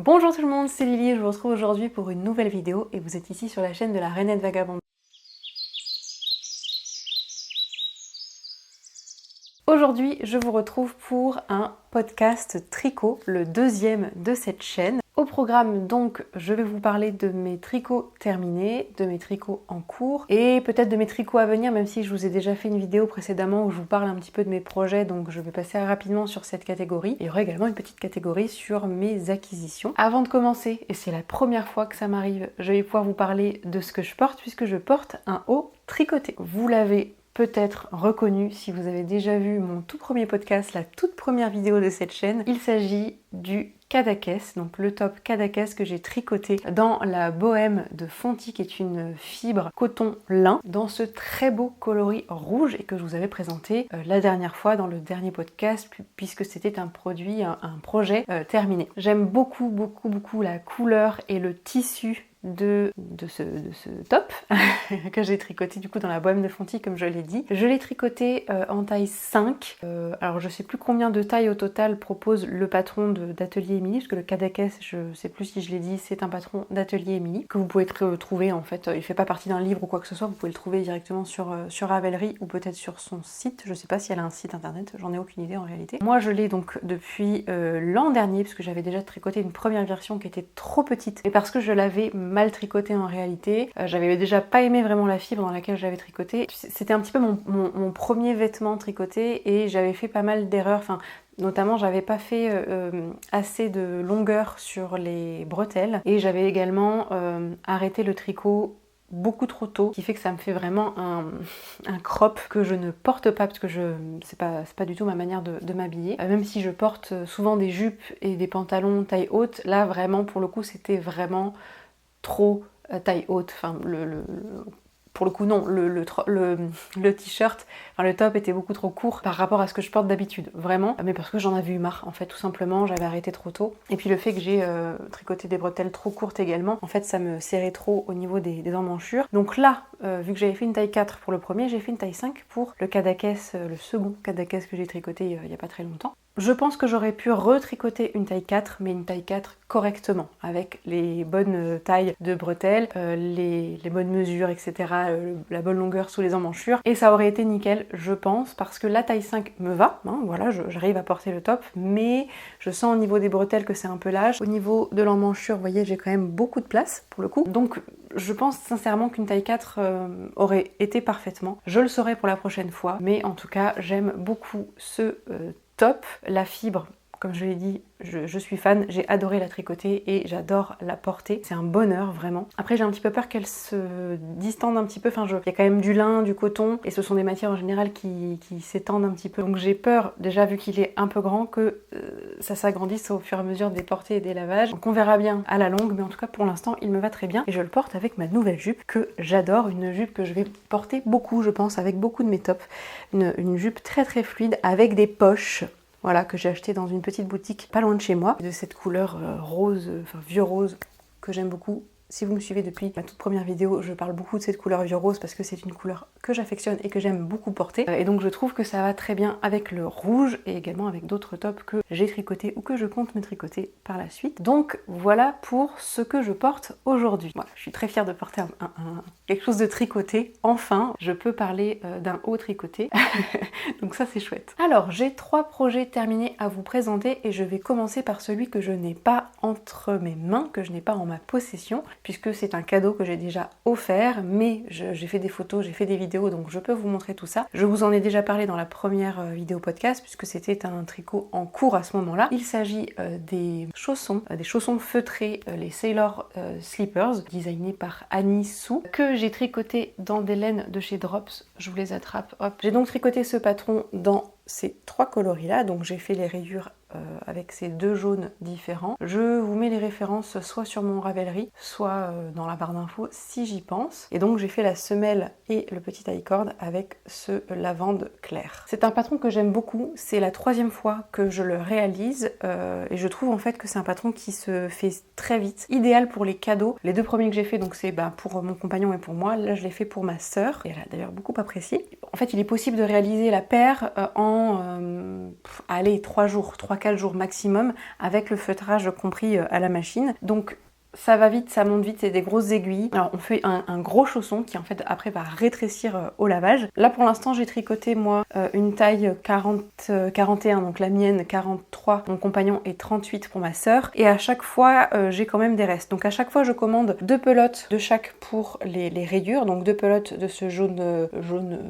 Bonjour tout le monde, c'est Lily, je vous retrouve aujourd'hui pour une nouvelle vidéo et vous êtes ici sur la chaîne de la Rainette Vagabonde. Aujourd'hui, je vous retrouve pour un podcast tricot, le deuxième de cette chaîne. Au programme, donc, je vais vous parler de mes tricots terminés, de mes tricots en cours et peut-être de mes tricots à venir, même si je vous ai déjà fait une vidéo précédemment où je vous parle un petit peu de mes projets, donc je vais passer rapidement sur cette catégorie. Il y aura également une petite catégorie sur mes acquisitions. Avant de commencer, et c'est la première fois que ça m'arrive, je vais pouvoir vous parler de ce que je porte, puisque je porte un haut tricoté. Vous l'avez peut-être reconnu si vous avez déjà vu mon tout premier podcast, la toute première vidéo de cette chaîne. Il s'agit du Cadaqués, donc le top Cadaqués que j'ai tricoté dans la Bohème de Fonty, qui est une fibre coton lin, dans ce très beau coloris rouge et que je vous avais présenté la dernière fois dans le dernier podcast, puisque c'était un produit, un projet terminé. J'aime beaucoup la couleur et le tissu de ce top que j'ai tricoté du coup dans la Bohème de Fonty, comme je l'ai dit. Je l'ai tricoté en taille 5. Alors je sais plus combien de tailles au total propose le patron d'Atelier Émilie, parce que le Cadaqués, je sais plus si je l'ai dit, c'est un patron d'Atelier Émilie que vous pouvez trouver en fait. Il fait pas partie d'un livre ou quoi que ce soit, vous pouvez le trouver directement sur Ravelry ou peut-être sur son site. Je sais pas si elle a un site internet, j'en ai aucune idée en réalité. Moi je l'ai donc depuis l'an dernier, parce que j'avais déjà tricoté une première version qui était trop petite, et parce que je l'avais mal tricoté en réalité. J'avais déjà pas aimé vraiment la fibre dans laquelle j'avais tricoté. C'était un petit peu mon premier vêtement tricoté et j'avais fait pas mal d'erreurs. Enfin, notamment, j'avais pas fait assez de longueur sur les bretelles et j'avais également arrêté le tricot beaucoup trop tôt, ce qui fait que ça me fait vraiment un crop que je ne porte pas, parce que c'est pas du tout ma manière de m'habiller. Même si je porte souvent des jupes et des pantalons taille haute, là vraiment pour le coup c'était vraiment trop taille haute. Enfin, pour le coup non, le t-shirt, enfin le top était beaucoup trop court par rapport à ce que je porte d'habitude, vraiment, mais parce que j'en avais eu marre en fait, tout simplement, j'avais arrêté trop tôt. Et puis le fait que j'ai tricoté des bretelles trop courtes également, en fait ça me serrait trop au niveau des emmanchures. Donc là, vu que j'avais fait une taille 4 pour le premier, j'ai fait une taille 5 pour le Cadaqués, le second Cadaqués que j'ai tricoté il y a pas très longtemps. Je pense que j'aurais pu retricoter une taille 4, mais une taille 4 correctement, avec les bonnes tailles de bretelles, les bonnes mesures, etc., la bonne longueur sous les emmanchures, et ça aurait été nickel, je pense, parce que la taille 5 me va, hein, voilà, j'arrive à porter le top, mais je sens au niveau des bretelles que c'est un peu large. Au niveau de l'emmanchure, vous voyez, j'ai quand même beaucoup de place, pour le coup, donc je pense sincèrement qu'une taille 4 aurait été parfaitement. Je le saurai pour la prochaine fois, mais en tout cas, j'aime beaucoup ce top. La fibre, comme je l'ai dit, je suis fan, j'ai adoré la tricoter et j'adore la porter. C'est un bonheur, vraiment. Après, j'ai un petit peu peur qu'elle se distende un petit peu. Enfin, il y a quand même du lin, du coton, et ce sont des matières en général qui s'étendent un petit peu. Donc j'ai peur, déjà vu qu'il est un peu grand, que ça s'agrandisse au fur et à mesure des portées et des lavages. Donc on verra bien à la longue, mais en tout cas pour l'instant, il me va très bien. Et je le porte avec ma nouvelle jupe que j'adore, une jupe que je vais porter beaucoup, je pense, avec beaucoup de mes tops. Une jupe très fluide, avec des poches. Voilà, que j'ai acheté dans une petite boutique pas loin de chez moi, de cette couleur rose, enfin vieux rose, que j'aime beaucoup. Si vous me suivez depuis ma toute première vidéo, je parle beaucoup de cette couleur vieux rose parce que c'est une couleur que j'affectionne et que j'aime beaucoup porter. Et donc je trouve que ça va très bien avec le rouge et également avec d'autres tops que j'ai tricotés ou que je compte me tricoter par la suite. Donc voilà pour ce que je porte aujourd'hui. Voilà, je suis très fière de porter quelque chose de tricoté. Enfin, je peux parler d'un haut tricoté. Donc ça c'est chouette. Alors, j'ai 3 projets terminés à vous présenter et je vais commencer par celui que je n'ai pas entre mes mains, que je n'ai pas en ma possession, puisque c'est un cadeau que j'ai déjà offert, mais j'ai fait des photos, j'ai fait des vidéos, donc je peux vous montrer tout ça. Je vous en ai déjà parlé dans la première vidéo podcast, puisque c'était un tricot en cours à ce moment-là. Il s'agit des chaussons feutrés, les Sailor Slippers, designés par Annie Sou, que j'ai tricoté dans des laines de chez Drops. Je vous les attrape, hop. J'ai donc tricoté ce patron dans ces 3 coloris là, donc j'ai fait les rayures avec ces 2 jaunes différents. Je vous mets les références soit sur mon Ravelry, soit dans la barre d'infos si j'y pense. Et donc j'ai fait la semelle et le petit taille corde avec ce lavande clair. C'est un patron que j'aime beaucoup, c'est la 3e fois que je le réalise et je trouve en fait que c'est un patron qui se fait très vite, idéal pour les cadeaux. Les 2 premiers que j'ai fait, donc c'est pour mon compagnon et pour moi, là je l'ai fait pour ma sœur et elle a d'ailleurs beaucoup apprécié. En fait il est possible de réaliser la paire en allez 3 jours, 3 3-4 jours maximum avec le feutrage compris à la machine. Donc ça va vite, ça monte vite, c'est des grosses aiguilles. Alors on fait un gros chausson qui en fait après va rétrécir au lavage. Là pour l'instant j'ai tricoté moi une taille 41, donc la mienne 43, mon compagnon est 38 pour ma sœur. Et à chaque fois j'ai quand même des restes. Donc à chaque fois je commande 2 pelotes de chaque pour les rayures. Donc 2 pelotes de ce jaune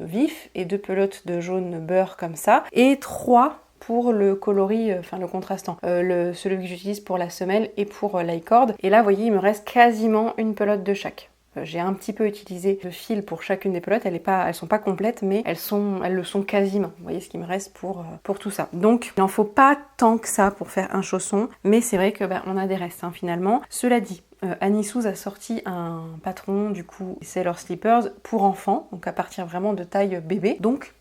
vif et 2 pelotes de jaune beurre comme ça. Et 3 pour le coloris, enfin le contrastant, celui que j'utilise pour la semelle et pour l'icord. Et là, vous voyez, il me reste quasiment une pelote de chaque. J'ai un petit peu utilisé le fil pour chacune des pelotes, elles sont pas complètes, mais elles le sont quasiment. Vous voyez ce qui me reste pour tout ça. Donc, il n'en faut pas tant que ça pour faire un chausson, mais c'est vrai que on a des restes finalement. Cela dit, Annie Souz a sorti un patron, du coup, Sailor Slippers pour enfants, donc à partir vraiment de taille bébé. Donc,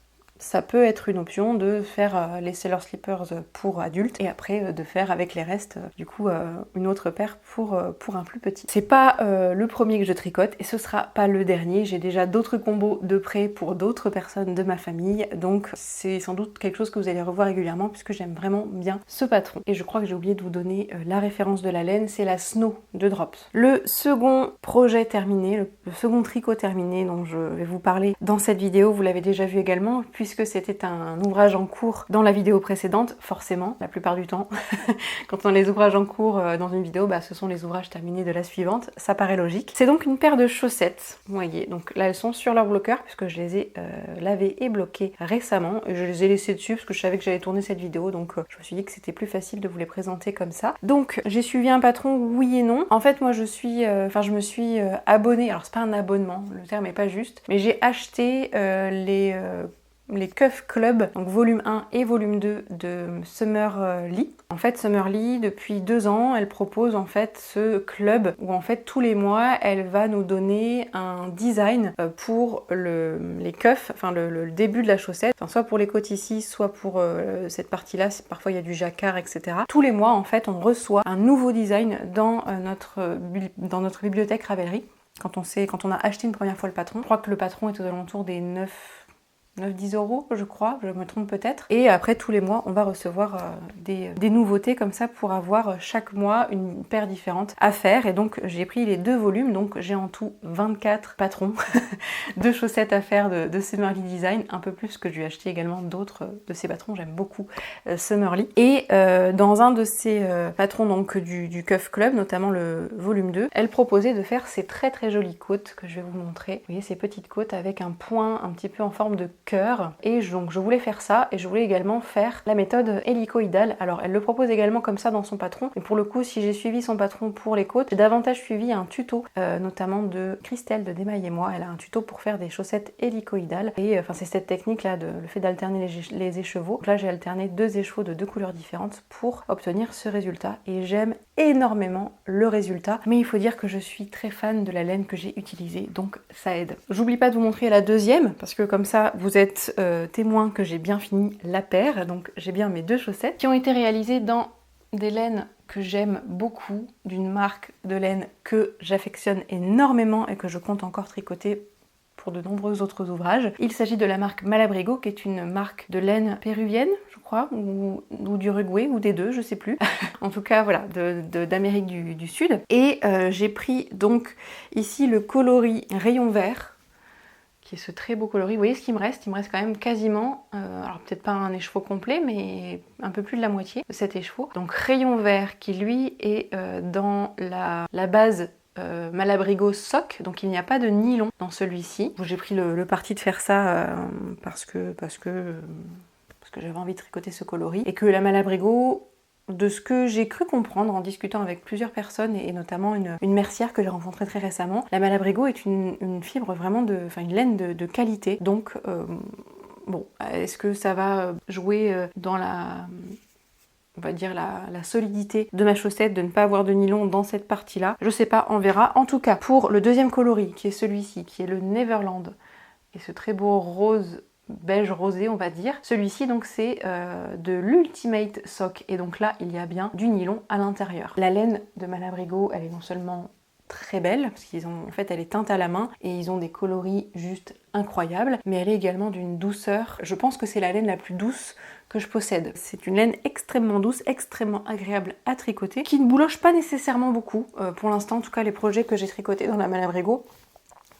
ça peut être une option de faire les Sailor Slippers pour adultes et après de faire avec les restes du coup une autre paire pour un plus petit. C'est pas le premier que je tricote et ce sera pas le dernier. J'ai déjà d'autres combos de prêt pour d'autres personnes de ma famille, donc c'est sans doute quelque chose que vous allez revoir régulièrement puisque j'aime vraiment bien ce patron. Et je crois que j'ai oublié de vous donner la référence de la laine, c'est la Snow de Drops. Le second projet terminé, le second tricot terminé dont je vais vous parler dans cette vidéo, vous l'avez déjà vu également puisque c'était un ouvrage en cours dans la vidéo précédente, forcément, la plupart du temps. Quand on a les ouvrages en cours dans une vidéo, ce sont les ouvrages terminés de la suivante, ça paraît logique. C'est donc une paire de chaussettes, vous voyez, donc là elles sont sur leur bloqueur puisque je les ai lavées et bloquées récemment. Je les ai laissées dessus parce que je savais que j'allais tourner cette vidéo, donc je me suis dit que c'était plus facile de vous les présenter comme ça. Donc j'ai suivi un patron, oui et non. En fait moi je me suis abonnée, alors c'est pas un abonnement, le terme est pas juste, mais j'ai acheté les Cuff Club, donc volume 1 et volume 2 de Summer Lee. En fait, Summer Lee, depuis 2 ans, elle propose en fait ce club où en fait tous les mois, elle va nous donner un design pour les cuffs, enfin le début de la chaussette, enfin, soit pour les côtes ici, soit pour cette partie-là, parfois il y a du jacquard, etc. Tous les mois, en fait, on reçoit un nouveau design dans notre bibliothèque Ravelry. Quand on a acheté une première fois le patron, je crois que le patron est aux alentours des 9-10 euros, je crois, je me trompe peut-être. Et après, tous les mois, on va recevoir des nouveautés comme ça pour avoir chaque mois une paire différente à faire. Et donc, j'ai pris les 2 volumes, donc j'ai en tout 24 patrons de chaussettes à faire de Summer Lee Design, un peu plus que je lui ai acheté également d'autres de ces patrons, j'aime beaucoup Summer Lee. Et dans un de ces patrons donc du Cuff Club, notamment le volume 2, elle proposait de faire ces très très jolies côtes que je vais vous montrer. Vous voyez ces petites côtes avec un point un petit peu en forme de cœur. Et donc je voulais faire ça et je voulais également faire la méthode hélicoïdale. Alors elle le propose également comme ça dans son patron. Et pour le coup, si j'ai suivi son patron pour les côtes, j'ai davantage suivi un tuto, notamment de Christelle de Démaille et moi. Elle a un tuto pour faire des chaussettes hélicoïdales. Et enfin c'est cette technique là, le fait d'alterner les écheveaux. Donc là j'ai alterné 2 écheveaux de 2 couleurs différentes pour obtenir ce résultat. Et j'aime énormément le résultat. Mais il faut dire que je suis très fan de la laine que j'ai utilisée. Donc ça aide. J'oublie pas de vous montrer la deuxième parce que comme ça vous êtes témoin que j'ai bien fini la paire. Donc j'ai bien mes 2 chaussettes qui ont été réalisées dans des laines que j'aime beaucoup, d'une marque de laine que j'affectionne énormément et que je compte encore tricoter pour de nombreux autres ouvrages. Il s'agit de la marque Malabrigo, qui est une marque de laine péruvienne, je crois, ou d'Uruguay, ou des deux, je sais plus. En tout cas, voilà, d'Amérique du Sud. Et j'ai pris donc ici le coloris rayon vert, qui est ce très beau coloris. Vous voyez ce qu'il me reste? Il me reste quand même quasiment, alors peut-être pas un écheveau complet, mais un peu plus de la moitié de cet écheveau. Donc rayon vert qui lui est dans la base Malabrigo sock, donc il n'y a pas de nylon dans celui-ci. J'ai pris le parti de faire ça parce que j'avais envie de tricoter ce coloris et que la Malabrigo, de ce que j'ai cru comprendre en discutant avec plusieurs personnes et notamment une mercière que j'ai rencontrée très récemment, la Malabrigo est une fibre vraiment une laine de qualité. Donc bon, est-ce que ça va jouer dans on va dire la solidité de ma chaussette, de ne pas avoir de nylon dans cette partie-là? Je sais pas, on verra. En tout cas, pour le deuxième coloris, qui est celui-ci, qui est le Neverland, et ce très beau rose beige rosé, on va dire. Celui-ci, donc, c'est de l'Ultimate Sock. Et donc là, il y a bien du nylon à l'intérieur. La laine de Malabrigo, elle est non seulement très belle, parce en fait elle est teinte à la main et ils ont des coloris juste incroyables, mais elle est également d'une douceur. Je pense que c'est la laine la plus douce que je possède. C'est une laine extrêmement douce, extrêmement agréable à tricoter, qui ne bouloche pas nécessairement beaucoup. Pour l'instant, en tout cas, les projets que j'ai tricotés dans la Malabrigo,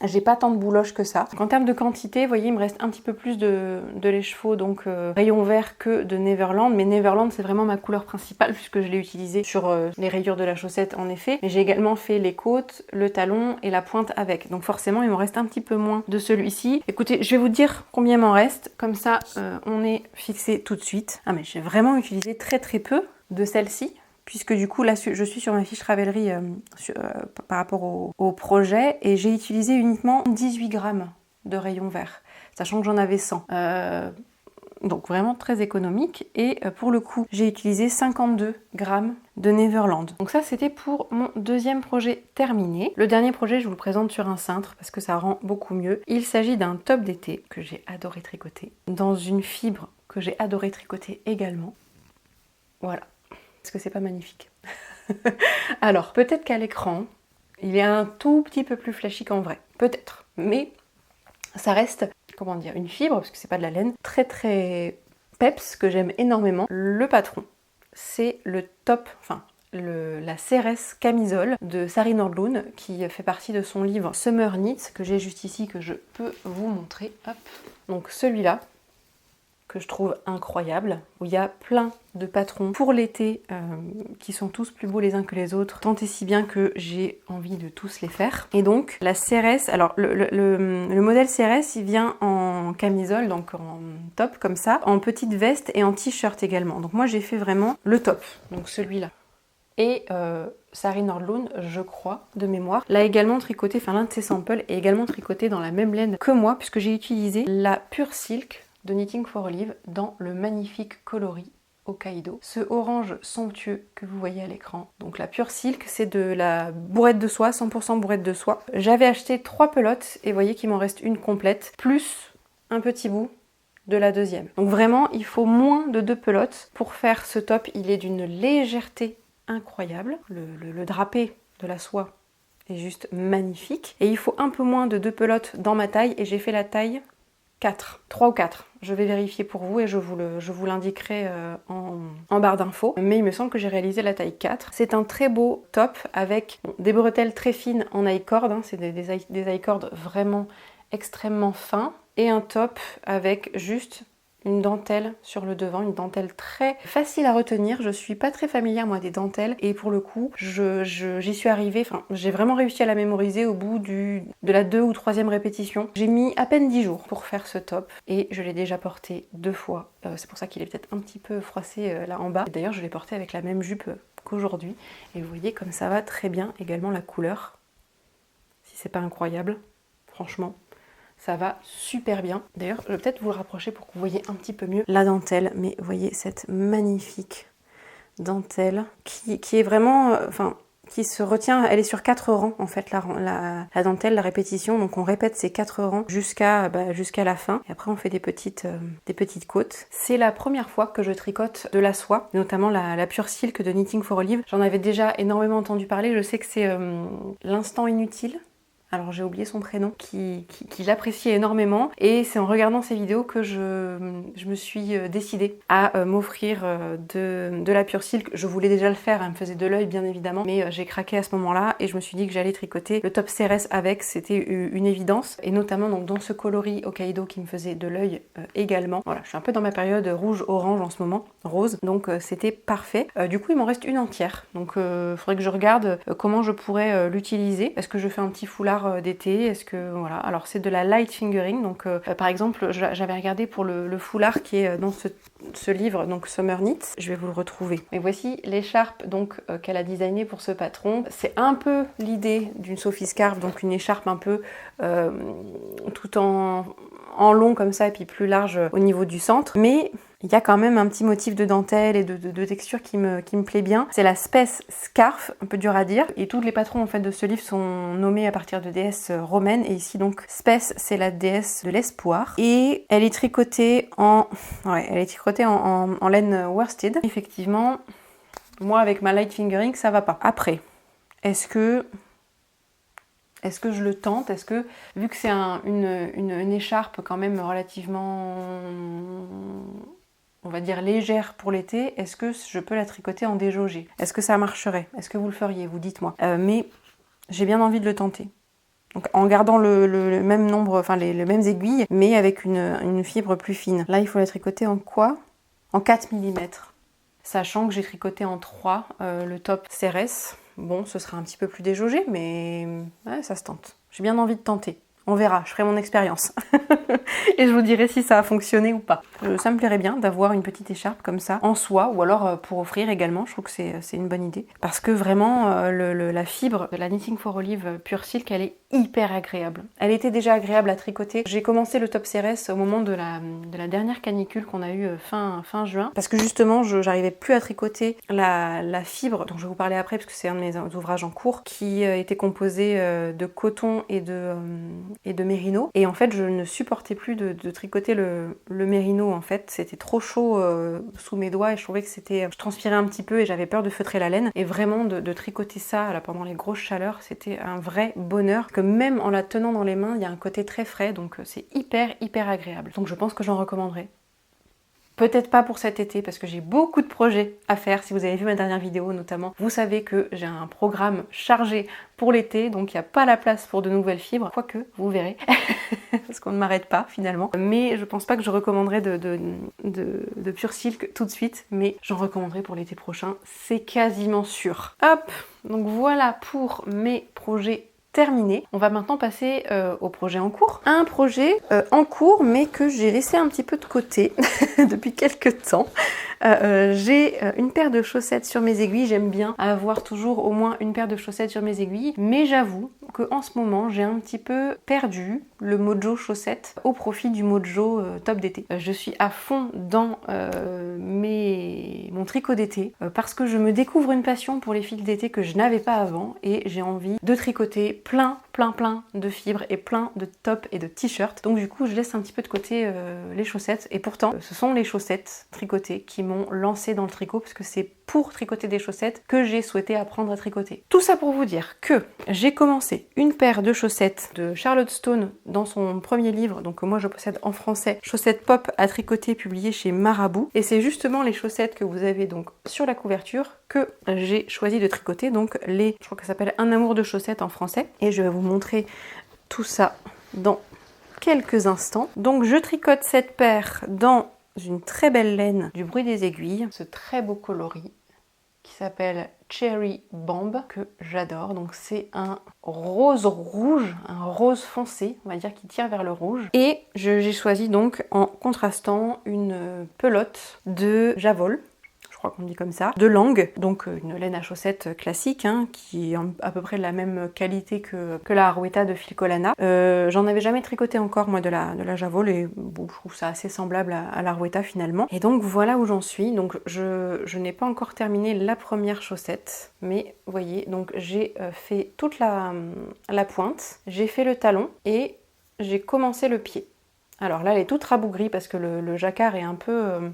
j'ai pas tant de bouloche que ça. En termes de quantité, vous voyez, il me reste un petit peu plus de lait chevaux, donc rayon vert que de Neverland. Mais Neverland, c'est vraiment ma couleur principale puisque je l'ai utilisé sur les rayures de la chaussette en effet. Mais j'ai également fait les côtes, le talon et la pointe avec. Donc forcément, il m'en reste un petit peu moins de celui-ci. Écoutez, je vais vous dire combien il m'en reste. Comme ça, on est fixé tout de suite. Ah mais j'ai vraiment utilisé très peu de celle-ci. Puisque du coup là je suis sur ma fiche Ravelry par rapport au projet et j'ai utilisé uniquement 18 grammes de rayon vert, sachant que j'en avais 100. Donc vraiment très économique et pour le coup j'ai utilisé 52 grammes de Neverland. Donc ça c'était pour mon deuxième projet terminé. Le dernier projet je vous le présente sur un cintre parce que ça rend beaucoup mieux. Il s'agit d'un top d'été que j'ai adoré tricoter dans une fibre que j'ai adoré tricoter également. Voilà. Est-ce que c'est pas magnifique? Alors, peut-être qu'à l'écran, il est un tout petit peu plus flashy qu'en vrai. Peut-être. Mais ça reste, comment dire, une fibre, parce que c'est pas de la laine, très peps, que j'aime énormément. Le patron, c'est le top, la CRS camisole de Sari Nordlund, qui fait partie de son livre Summer Knits, que j'ai juste ici, que je peux vous montrer. Hop. Donc celui-là, que je trouve incroyable, où il y a plein de patrons pour l'été qui sont tous plus beaux les uns que les autres, tant et si bien que j'ai envie de tous les faire. Et donc la CRS, alors le modèle CRS il vient en camisole, donc en top comme ça, en petite veste et en t-shirt également. Donc moi j'ai fait vraiment le top, donc celui-là. Et Sari Nordlund, je crois, de mémoire, l'a également tricoté, enfin l'un de ses samples est également tricoté dans la même laine que moi, puisque j'ai utilisé la Pure Silk de Knitting for Olive dans le magnifique coloris Hokkaido. Ce orange somptueux que vous voyez à l'écran. Donc la Pure Silk, c'est de la bourrette de soie, 100% bourrette de soie. J'avais acheté 3 pelotes et vous voyez qu'il m'en reste une complète, plus un petit bout de la deuxième. Donc vraiment, il faut moins de 2 pelotes pour faire ce top. Il est d'une légèreté incroyable. Le drapé de la soie est juste magnifique. Et il faut un peu moins de 2 pelotes dans ma taille et j'ai fait la taille 4, 3 ou 4. Je vais vérifier pour vous et je vous l'indiquerai en barre d'infos. Mais il me semble que j'ai réalisé la taille 4. C'est un très beau top avec des bretelles très fines en I-cord. C'est des I-cord vraiment extrêmement fins. Et un top avec juste une dentelle sur le devant, une dentelle très facile à retenir. Je suis pas très familière moi des dentelles et pour le coup j'y suis arrivée, j'ai vraiment réussi à la mémoriser au bout de la 2e ou 3e répétition. J'ai mis à peine 10 jours pour faire ce top et je l'ai déjà porté 2 fois. C'est pour ça qu'il est peut-être un petit peu froissé là en bas. D'ailleurs je l'ai porté avec la même jupe qu'aujourd'hui et vous voyez comme ça va très bien également la couleur. Si c'est pas incroyable, franchement. Ça va super bien. D'ailleurs, je vais peut-être vous le rapprocher pour que vous voyez un petit peu mieux la dentelle. Mais vous voyez cette magnifique dentelle qui est vraiment... qui se retient, elle est sur 4 rangs en fait, la dentelle, la répétition. Donc on répète ces 4 rangs jusqu'à la fin. Et après on fait des petites côtes. C'est la première fois que je tricote de la soie, notamment la Pure Silk de Knitting for Olive. J'en avais déjà énormément entendu parler. Je sais que c'est l'instant inutile. Alors j'ai oublié son prénom, qui j'apprécie énormément et c'est en regardant ces vidéos que je me suis décidée à m'offrir de la Pure Silk. Je voulais déjà le faire, elle me faisait de l'œil bien évidemment, mais j'ai craqué à ce moment-là et je me suis dit que j'allais tricoter le top CRS avec, c'était une évidence et notamment donc dans ce coloris Hokkaido qui me faisait de l'œil également. Voilà, je suis un peu dans ma période rouge-orange en ce moment, rose, donc c'était parfait. Du coup il m'en reste une entière, donc il faudrait que je regarde comment je pourrais l'utiliser. Est-ce que je fais un petit foulard d'été, est-ce que voilà, alors c'est de la light fingering, donc par exemple j'avais regardé pour le foulard qui est dans ce livre, donc Summer Knits, je vais vous le retrouver. Et voici l'écharpe donc qu'elle a designé pour ce patron. C'est un peu l'idée d'une Sophie Scarf, donc une écharpe un peu tout en long comme ça et puis plus large au niveau du centre, mais il y a quand même un petit motif de dentelle et de texture qui me plaît bien. C'est la Spess Scarf, un peu dur à dire. Et tous les patrons en fait de ce livre sont nommés à partir de déesses romaines. Et ici donc Spess, c'est la déesse de l'espoir. Et elle est tricotée en laine worsted. Effectivement, moi avec ma light fingering, ça va pas. Après, est-ce que Est-ce que je le tente? Est-ce que, vu que c'est une écharpe quand même relativement, on va dire, légère pour l'été, est-ce que je peux la tricoter en déjaugé? Est-ce que ça marcherait? Est-ce que vous le feriez? Vous dites-moi. Mais j'ai bien envie de le tenter. Donc, en gardant le même nombre, enfin les mêmes aiguilles, mais avec une fibre plus fine. Là, il faut la tricoter en quoi? En 4 mm. Sachant que j'ai tricoté en 3 le top CRS. Bon, ce sera un petit peu plus déjaugé, mais ouais, ça se tente. J'ai bien envie de tenter. On verra, je ferai mon expérience. Et je vous dirai si ça a fonctionné ou pas. Ça me plairait bien d'avoir une petite écharpe comme ça, en soie, ou alors pour offrir également. Je trouve que c'est une bonne idée. Parce que vraiment, la fibre de la Knitting for Olive Pure Silk, elle est hyper agréable. Elle était déjà agréable à tricoter. J'ai commencé le top CRS au moment de la dernière canicule qu'on a eue fin juin. Parce que justement, j'arrivais plus à tricoter la fibre, dont je vais vous parler après, parce que c'est un de mes ouvrages en cours, qui était composé de coton et de mérino. Et en fait, je ne supportais plus de tricoter le mérino, en fait. C'était trop chaud sous mes doigts et je trouvais que je transpirais un petit peu et j'avais peur de feutrer la laine. Et vraiment, de tricoter ça là, pendant les grosses chaleurs, c'était un vrai bonheur. Que même en la tenant dans les mains, il y a un côté très frais, donc c'est hyper agréable. Donc je pense que j'en recommanderais. Peut-être pas pour cet été parce que j'ai beaucoup de projets à faire. Si vous avez vu ma dernière vidéo notamment, vous savez que j'ai un programme chargé pour l'été, donc il n'y a pas la place pour de nouvelles fibres. Quoique, vous verrez, parce qu'on ne m'arrête pas finalement. Mais je pense pas que je recommanderais de Pure Silk tout de suite, mais j'en recommanderai pour l'été prochain, c'est quasiment sûr. Hop, donc voilà pour mes projets terminé. On va maintenant passer au projet en cours. Un projet en cours mais que j'ai laissé un petit peu de côté depuis quelques temps. J'ai une paire de chaussettes sur mes aiguilles. J'aime bien avoir toujours au moins une paire de chaussettes sur mes aiguilles. Mais j'avoue qu'en ce moment, j'ai un petit peu perdu le mojo chaussettes au profit du mojo top d'été. Je suis à fond dans mon tricot d'été parce que je me découvre une passion pour les fils d'été que je n'avais pas avant et j'ai envie de tricoter plein de fibres et plein de tops et de t-shirts. Donc du coup, je laisse un petit peu de côté les chaussettes et pourtant, ce sont les chaussettes tricotées qui m'ont lancé dans le tricot parce que c'est pour tricoter des chaussettes que j'ai souhaité apprendre à tricoter. Tout ça pour vous dire que j'ai commencé une paire de chaussettes de Charlotte Stone dans son premier livre, donc que moi je possède en français, Chaussettes pop à tricoter, publié chez Marabout. Et c'est justement les chaussettes que vous avez donc sur la couverture que j'ai choisi de tricoter, donc je crois que ça s'appelle Un amour de chaussettes en français. Et je vais vous montrer tout ça dans quelques instants. Donc je tricote cette paire dans une très belle laine du bruit des aiguilles, ce très beau coloris qui s'appelle Cherry Bomb, que j'adore. Donc c'est un rose rouge, un rose foncé, on va dire, qui tire vers le rouge. Et j'ai choisi donc en contrastant une pelote de Javol, je crois qu'on dit comme ça, de langue, donc une laine à chaussettes classique, hein, qui est à peu près de la même qualité que la Arwetta de Filcolana. J'en avais jamais tricoté encore moi de la Javol et bon, je trouve ça assez semblable à la Arwetta finalement. Et donc voilà où j'en suis. Donc je n'ai pas encore terminé la première chaussette, mais vous voyez, donc j'ai fait toute la pointe, j'ai fait le talon et j'ai commencé le pied. Alors là elle est toute rabougrie parce que le jacquard est un peu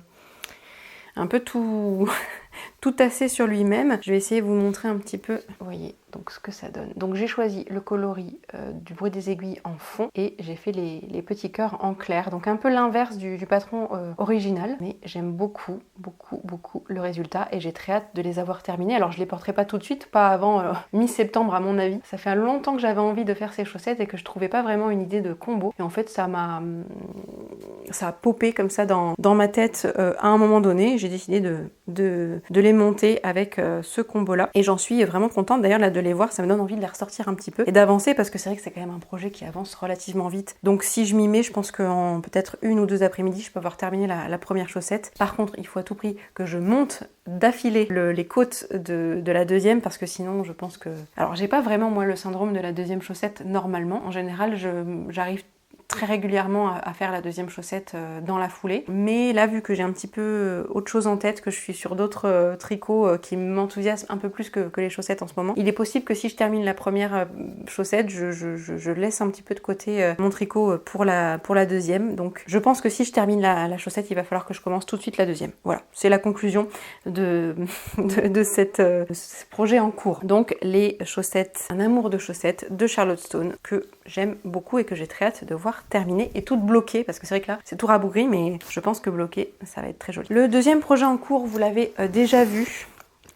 tout tassé sur lui-même. Je vais essayer de vous montrer un petit peu, vous voyez, donc ce que ça donne. Donc j'ai choisi le coloris du bruit des aiguilles en fond et j'ai fait les petits cœurs en clair, donc un peu l'inverse du patron original, mais j'aime beaucoup le résultat et j'ai très hâte de les avoir terminés. Alors je les porterai pas tout de suite, pas avant mi-septembre à mon avis. Ça fait longtemps que j'avais envie de faire ces chaussettes et que je trouvais pas vraiment une idée de combo et en fait ça a popé comme ça dans ma tête à un moment donné. J'ai décidé de les monter avec ce combo là et j'en suis vraiment contente. D'ailleurs là de les voir, ça me donne envie de les ressortir un petit peu et d'avancer parce que c'est vrai que c'est quand même un projet qui avance relativement vite. Donc si je m'y mets, je pense qu'en peut-être 1 ou 2 après-midi, je peux avoir terminé la première chaussette. Par contre, il faut à tout prix que je monte d'affilée les côtes de la deuxième parce que sinon je pense que... Alors j'ai pas vraiment moi le syndrome de la deuxième chaussette normalement. En général, j'arrive très régulièrement à faire la deuxième chaussette dans la foulée. Mais là, vu que j'ai un petit peu autre chose en tête, que je suis sur d'autres tricots qui m'enthousiasment un peu plus que les chaussettes en ce moment, il est possible que si je termine la première chaussette, je laisse un petit peu de côté mon tricot pour la deuxième. Donc je pense que si je termine la chaussette, il va falloir que je commence tout de suite la deuxième. Voilà, c'est la conclusion de ce projet en cours. Donc les chaussettes, un amour de chaussettes de Charlotte Stone que j'aime beaucoup et que j'ai très hâte de voir terminer et toutes bloquées, parce que c'est vrai que là c'est tout rabougri, mais je pense que bloqué ça va être très joli. Le deuxième projet en cours, vous l'avez déjà vu.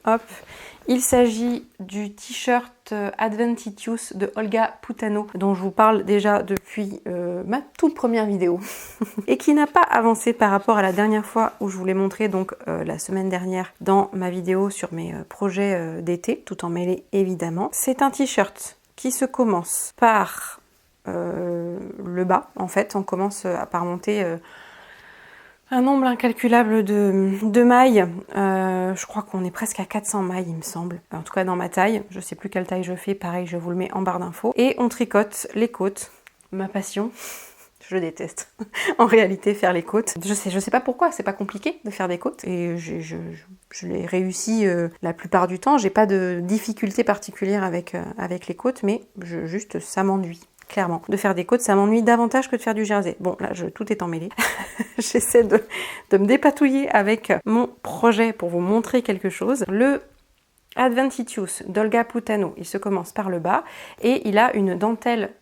Hop, il s'agit du t-shirt Adventitious de Olga Putano, dont je vous parle déjà depuis ma toute première vidéo et qui n'a pas avancé par rapport à la dernière fois où je vous l'ai montré, donc la semaine dernière dans ma vidéo sur mes projets d'été, tout en mêlé évidemment. C'est un t-shirt qui se commence par le bas, en fait, on commence par monter un nombre incalculable de mailles. Je crois qu'on est presque à 400 mailles, il me semble. En tout cas dans ma taille. Je sais plus quelle taille je fais. Pareil, je vous le mets en barre d'infos. Et on tricote les côtes. Ma passion. Je déteste en réalité faire les côtes. Je sais pas pourquoi, c'est pas compliqué de faire des côtes. Et je l'ai réussi la plupart du temps. J'ai pas de difficulté particulière avec les côtes, mais juste ça m'ennuie. Clairement, de faire des côtes, ça m'ennuie davantage que de faire du jersey. Bon, là, tout est emmêlé. J'essaie de me dépatouiller avec mon projet pour vous montrer quelque chose. Le Adventitious d'Olga Putano, il se commence par le bas et il a une dentelle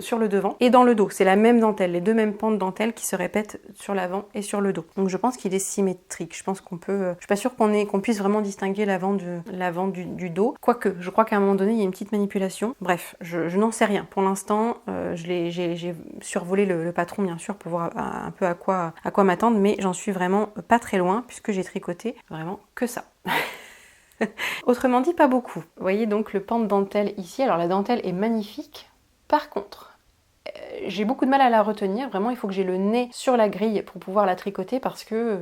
sur le devant et dans le dos. C'est la même dentelle, les deux mêmes pans de dentelle qui se répètent sur l'avant et sur le dos. Donc je pense qu'il est symétrique. Je pense qu'on peut... je suis pas sûre qu'on puisse vraiment distinguer l'avant du dos. Quoique, je crois qu'à un moment donné, il y a une petite manipulation. Bref, je n'en sais rien. Pour l'instant, j'ai survolé le patron, bien sûr, pour voir un peu à quoi m'attendre, mais j'en suis vraiment pas très loin puisque j'ai tricoté vraiment que ça. Autrement dit, pas beaucoup. Vous voyez donc le pan de dentelle ici. Alors la dentelle est magnifique. Par contre, j'ai beaucoup de mal à la retenir. Vraiment, il faut que j'ai le nez sur la grille pour pouvoir la tricoter parce que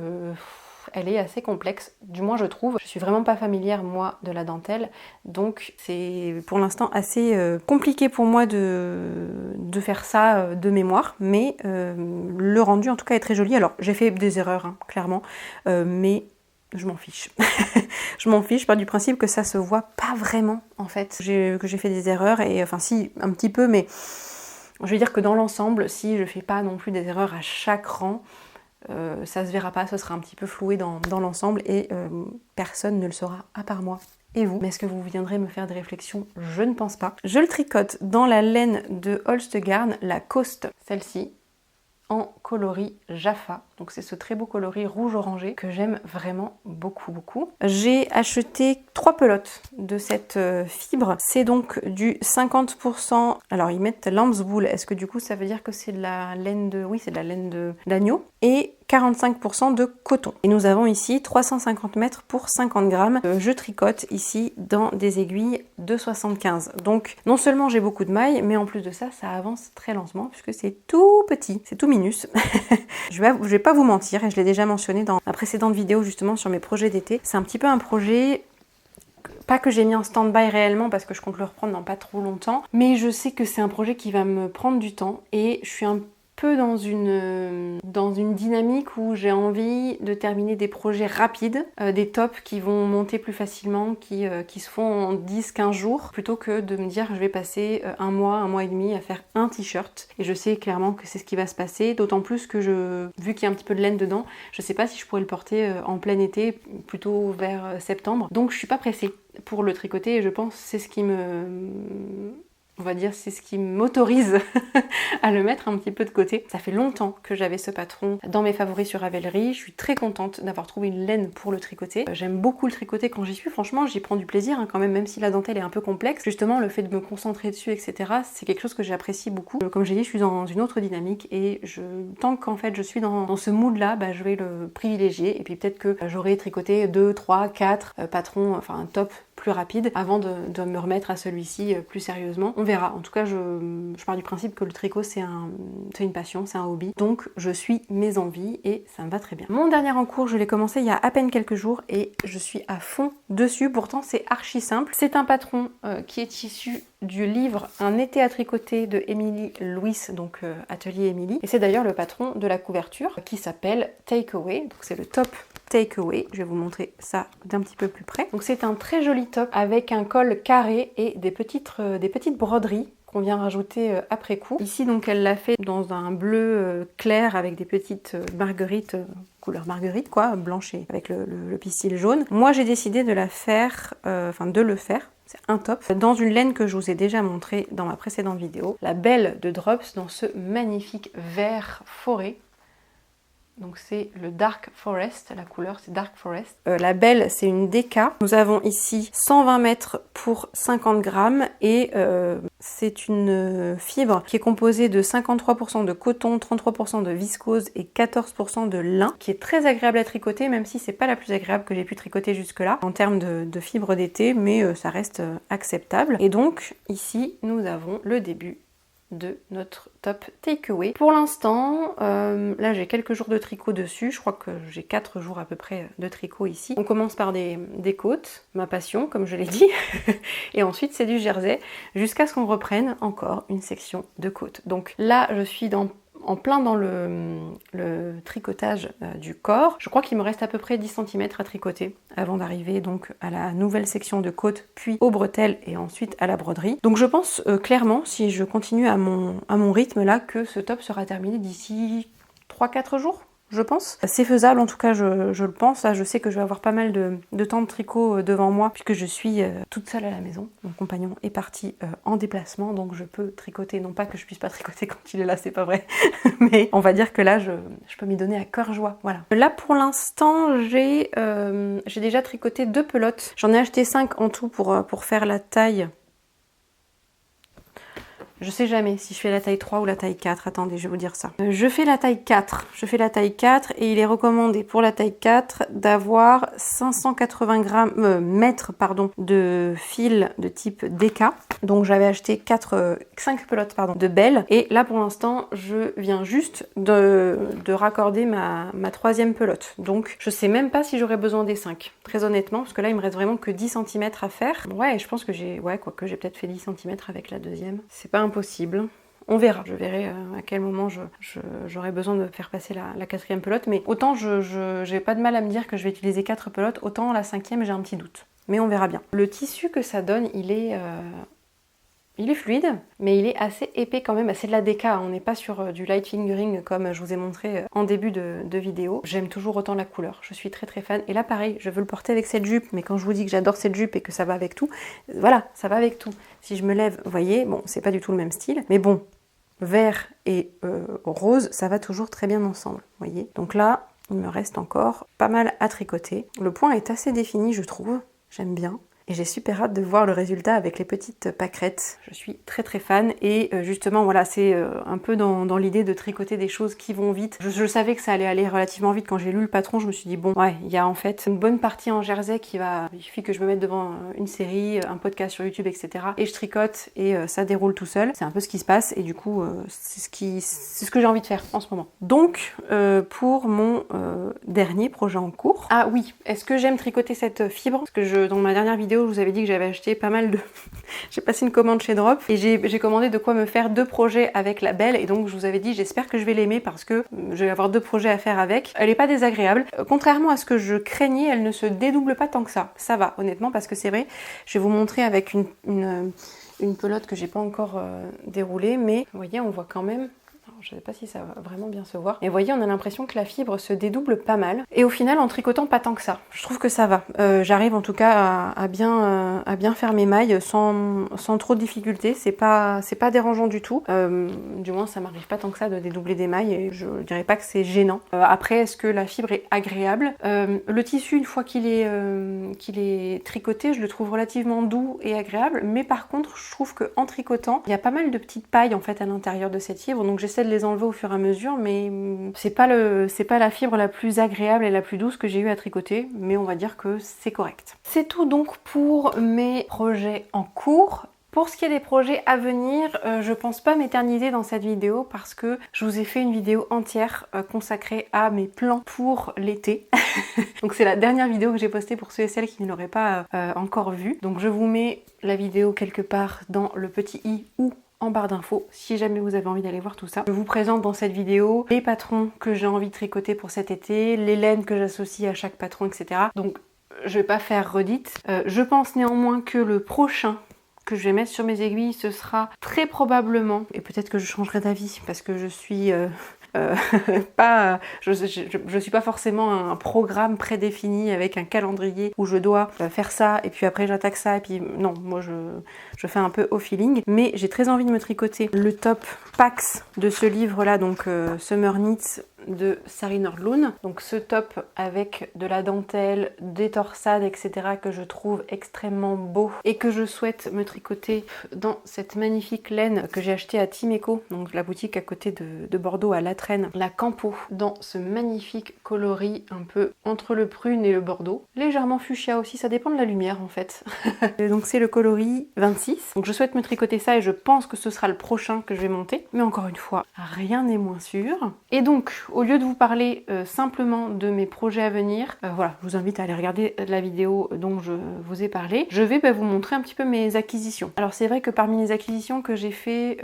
elle est assez complexe. Du moins, je trouve. Je suis vraiment pas familière, moi, de la dentelle. Donc, c'est pour l'instant assez compliqué pour moi de faire ça de mémoire. Mais le rendu, en tout cas, est très joli. Alors, j'ai fait des erreurs, hein, clairement. Mais... je m'en fiche. Je m'en fiche, je pars du principe que ça se voit pas vraiment en fait. Que j'ai fait des erreurs et enfin si, un petit peu, mais je veux dire que dans l'ensemble, si je fais pas non plus des erreurs à chaque rang, ça se verra pas, ce sera un petit peu floué dans l'ensemble et personne ne le saura à part moi. Et vous? Mais est-ce que vous viendrez me faire des réflexions? Je ne pense pas. Je le tricote dans la laine de Holstgarn, la Coast, celle-ci, en coloris Jaffa. Donc c'est ce très beau coloris rouge-orangé que j'aime vraiment beaucoup, beaucoup. J'ai acheté 3 pelotes de cette fibre. C'est donc du 50%... Alors ils mettent lambswool. Est-ce que du coup ça veut dire que c'est de la laine de... Oui, c'est de la laine d'agneau. Et 45% de coton. Et nous avons ici 350 mètres pour 50 grammes. Je tricote ici dans des aiguilles de 75. Donc non seulement j'ai beaucoup de mailles, mais en plus de ça, ça avance très lentement puisque c'est tout petit, c'est tout minus. Je vais pas vous mentir, et je l'ai déjà mentionné dans ma précédente vidéo justement sur mes projets d'été. C'est un petit peu un projet... pas que j'ai mis en stand-by réellement parce que je compte le reprendre dans pas trop longtemps, mais je sais que c'est un projet qui va me prendre du temps et je suis un peu dans une dynamique où j'ai envie de terminer des projets rapides, des tops qui vont monter plus facilement, qui se font en 10-15 jours, plutôt que de me dire je vais passer un mois et demi à faire un t-shirt. Et je sais clairement que c'est ce qui va se passer, d'autant plus que vu qu'il y a un petit peu de laine dedans, je sais pas si je pourrais le porter en plein été, plutôt vers septembre. Donc je suis pas pressée pour le tricoter et je pense que c'est ce qui on va dire, c'est ce qui m'autorise à le mettre un petit peu de côté. Ça fait longtemps que j'avais ce patron dans mes favoris sur Ravelry. Je suis très contente d'avoir trouvé une laine pour le tricoter. J'aime beaucoup le tricoter quand j'y suis. Franchement, j'y prends du plaisir hein, quand même si la dentelle est un peu complexe. Justement, le fait de me concentrer dessus, etc., c'est quelque chose que j'apprécie beaucoup. Comme j'ai dit, je suis dans une autre dynamique et tant qu'en fait je suis dans ce mood-là, bah, je vais le privilégier. Et puis peut-être que j'aurai tricoté 2, 3, 4 patrons, enfin un top plus rapide avant de me remettre à celui-ci plus sérieusement. On verra. En tout cas, je pars du principe que le tricot c'est une passion, c'est un hobby. Donc je suis mes envies et ça me va très bien. Mon dernier en cours, je l'ai commencé il y a à peine quelques jours et je suis à fond dessus. Pourtant c'est archi simple. C'est un patron qui est issu du livre Un été à tricoter de Émilie Louis, donc Atelier Émilie. Et c'est d'ailleurs le patron de la couverture qui s'appelle Takeaway. Donc c'est le top Takeaway. Je vais vous montrer ça d'un petit peu plus près. Donc c'est un très joli top avec un col carré et des petites broderies qu'on vient rajouter après coup. Ici donc elle l'a fait dans un bleu clair avec des petites marguerites, couleur marguerite quoi, blanche et avec le pistil jaune. Moi j'ai décidé de la faire, de le faire. C'est un top, dans une laine que je vous ai déjà montré dans ma précédente vidéo. La Belle de Drops dans ce magnifique vert forêt. Donc c'est le Dark Forest, la couleur c'est Dark Forest. La Belle c'est une DK. Nous avons ici 120 mètres pour 50 grammes et c'est une fibre qui est composée de 53% de coton, 33% de viscose et 14% de lin, qui est très agréable à tricoter, même si c'est pas la plus agréable que j'ai pu tricoter jusque là en termes de fibre d'été, mais ça reste acceptable. Et donc ici nous avons le début de notre top takeaway. Pour l'instant, là j'ai quelques jours de tricot dessus, je crois que j'ai 4 jours à peu près de tricot ici. On commence par des côtes, ma passion comme je l'ai dit, et ensuite c'est du jersey, jusqu'à ce qu'on reprenne encore une section de côtes. Donc là je suis en plein dans le tricotage du corps. Je crois qu'il me reste à peu près 10 cm à tricoter avant d'arriver donc à la nouvelle section de côte, puis aux bretelles et ensuite à la broderie. Donc je pense clairement, si je continue à mon rythme là, que ce top sera terminé d'ici 3-4 jours. Je pense. C'est faisable en tout cas, je le pense. Là, je sais que je vais avoir pas mal de temps de tricot devant moi puisque je suis toute seule à la maison. Mon compagnon est parti en déplacement, donc je peux tricoter. Non pas que je puisse pas tricoter quand il est là, c'est pas vrai. Mais on va dire que là, je peux m'y donner à cœur joie. Voilà. Là pour l'instant, j'ai déjà tricoté 2 pelotes. J'en ai acheté 5 en tout pour faire la taille. Je sais jamais si je fais la taille 3 ou la taille 4. Attendez, je vais vous dire ça. Je fais la taille 4. Je fais la taille 4 et il est recommandé pour la taille 4 d'avoir 580 mètres de fil de type DK. Donc j'avais acheté 5 pelotes de Belle. Et là pour l'instant, je viens juste de raccorder ma 3e pelote. Donc je sais même pas si j'aurais besoin des 5. Très honnêtement, parce que là il me reste vraiment que 10 cm à faire. Ouais, je pense que j'ai peut-être fait 10 cm avec la deuxième. C'est pas impossible. On verra. Je verrai à quel moment j'aurai besoin de faire passer la 4e pelote. Mais autant j'ai pas de mal à me dire que je vais utiliser 4 pelotes, autant la 5e j'ai un petit doute. Mais on verra bien. Le tissu que ça donne, il est fluide, mais il est assez épais quand même. C'est de la DK, on n'est pas sur du light fingering comme je vous ai montré en début de vidéo. J'aime toujours autant la couleur, je suis très très fan. Et là pareil, je veux le porter avec cette jupe, mais quand je vous dis que j'adore cette jupe et que ça va avec tout, voilà, ça va avec tout. Si je me lève, vous voyez, bon, c'est pas du tout le même style, mais bon, vert et rose, ça va toujours très bien ensemble, vous voyez. Donc là, il me reste encore pas mal à tricoter. Le point est assez défini, je trouve, j'aime bien. Et j'ai super hâte de voir le résultat avec les petites pâquerettes. Je suis très très fan et justement voilà, c'est un peu dans l'idée de tricoter des choses qui vont vite. Je savais que ça allait aller relativement vite quand j'ai lu le patron, je me suis dit bon ouais, il y a en fait une bonne partie en jersey il suffit que je me mette devant une série, un podcast sur YouTube, etc. Et je tricote et ça déroule tout seul. C'est un peu ce qui se passe et du coup c'est ce que j'ai envie de faire en ce moment. Donc pour mon dernier projet en cours. Ah oui, est-ce que j'aime tricoter cette fibre? Parce que dans ma dernière vidéo, je vous avais dit que j'avais acheté pas mal de... j'ai passé une commande chez Drop et j'ai commandé de quoi me faire 2 projets avec la Belle et donc je vous avais dit j'espère que je vais l'aimer parce que je vais avoir 2 projets à faire avec. Elle est pas désagréable. Contrairement à ce que je craignais, elle ne se dédouble pas tant que ça. Ça va honnêtement parce que c'est vrai, je vais vous montrer avec une pelote que j'ai pas encore déroulée, mais vous voyez on voit quand même... Je ne sais pas si ça va vraiment bien se voir. Mais vous voyez, on a l'impression que la fibre se dédouble pas mal. Et au final, en tricotant, pas tant que ça. Je trouve que ça va. J'arrive en tout cas à bien faire mes mailles sans trop de difficultés. C'est pas dérangeant du tout. Du moins, ça m'arrive pas tant que ça de dédoubler des mailles. Et je dirais pas que c'est gênant. Après, est-ce que la fibre est agréable? Le tissu, une fois qu'il est tricoté, je le trouve relativement doux et agréable. Mais par contre, je trouve qu'en tricotant, il y a pas mal de petites pailles en fait à l'intérieur de cette fibre. Donc j'essaie j'essaie de les enlever au fur et à mesure, mais c'est pas la fibre la plus agréable et la plus douce que j'ai eu à tricoter, mais on va dire que c'est correct. C'est tout donc pour mes projets en cours. Pour ce qui est des projets à venir, je pense pas m'éterniser dans cette vidéo parce que je vous ai fait une vidéo entière consacrée à mes plans pour l'été. Donc c'est la dernière vidéo que j'ai postée pour ceux et celles qui ne l'auraient pas encore vue. Donc je vous mets la vidéo quelque part dans le petit i ou en barre d'infos si jamais vous avez envie d'aller voir tout ça. Je vous présente dans cette vidéo les patrons que j'ai envie de tricoter pour cet été, les laines que j'associe à chaque patron, etc. Donc je vais pas faire redite. Je pense néanmoins que le prochain que je vais mettre sur mes aiguilles, ce sera très probablement, et peut-être que je changerai d'avis parce que je suis je suis pas forcément un programme prédéfini avec un calendrier où je dois faire ça et puis après j'attaque ça et puis non, moi je fais un peu au feeling, mais j'ai très envie de me tricoter le top Pax de ce livre là, donc Summer Knits de Sari Nordlund. Donc ce top avec de la dentelle, des torsades, etc. que je trouve extrêmement beau et que je souhaite me tricoter dans cette magnifique laine que j'ai achetée à Timeco, donc la boutique à côté de Bordeaux à La Traîne, la Campo, dans ce magnifique coloris un peu entre le prune et le bordeaux. Légèrement fuchsia aussi, ça dépend de la lumière en fait. Donc c'est le coloris 26. Donc je souhaite me tricoter ça et je pense que ce sera le prochain que je vais monter. Mais encore une fois, rien n'est moins sûr. Et donc, au lieu de vous parler simplement de mes projets à venir, voilà, je vous invite à aller regarder la vidéo dont je vous ai parlé. Je vais vous montrer un petit peu mes acquisitions. Alors c'est vrai que parmi les acquisitions que j'ai fait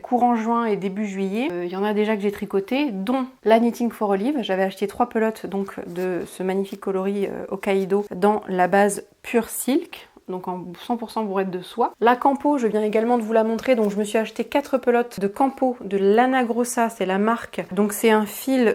courant juin et début juillet, il y en a déjà que j'ai tricoté, dont la Knitting for Olive. J'avais acheté 3 pelotes donc de ce magnifique coloris Hokkaido dans la base Pure Silk, donc en 100% bourrette de soie. La Campo, je viens également de vous la montrer, donc je me suis acheté 4 pelotes de Campo de Lana Grossa, c'est la marque. Donc c'est un fil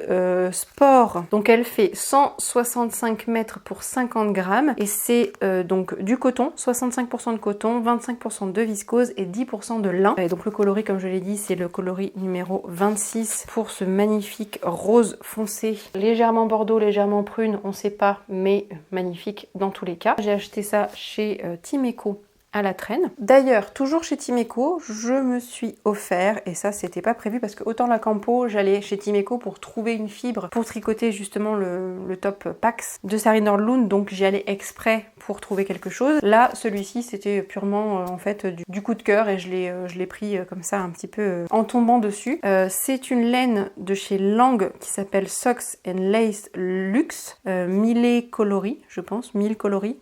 sport, donc elle fait 165 mètres pour 50 grammes et c'est donc du coton, 65% de coton, 25% de viscose et 10% de lin. Et donc le coloris, comme je l'ai dit, c'est le coloris numéro 26 pour ce magnifique rose foncé, légèrement bordeaux, légèrement prune, on sait pas, mais magnifique dans tous les cas. J'ai acheté ça chez Timeco à La Traîne. D'ailleurs, toujours chez Timeco, je me suis offert, et ça c'était pas prévu parce que autant la Campo, j'allais chez Timeco pour trouver une fibre pour tricoter justement le top Pax de Sari Nordlund, donc j'y allais exprès pour trouver quelque chose. Là, celui-ci c'était purement en fait du coup de cœur et je l'ai pris comme ça un petit peu en tombant dessus. C'est une laine de chez Lang qui s'appelle Socks and Lace Luxe, Millet Coloris, je pense, Millet Coloris.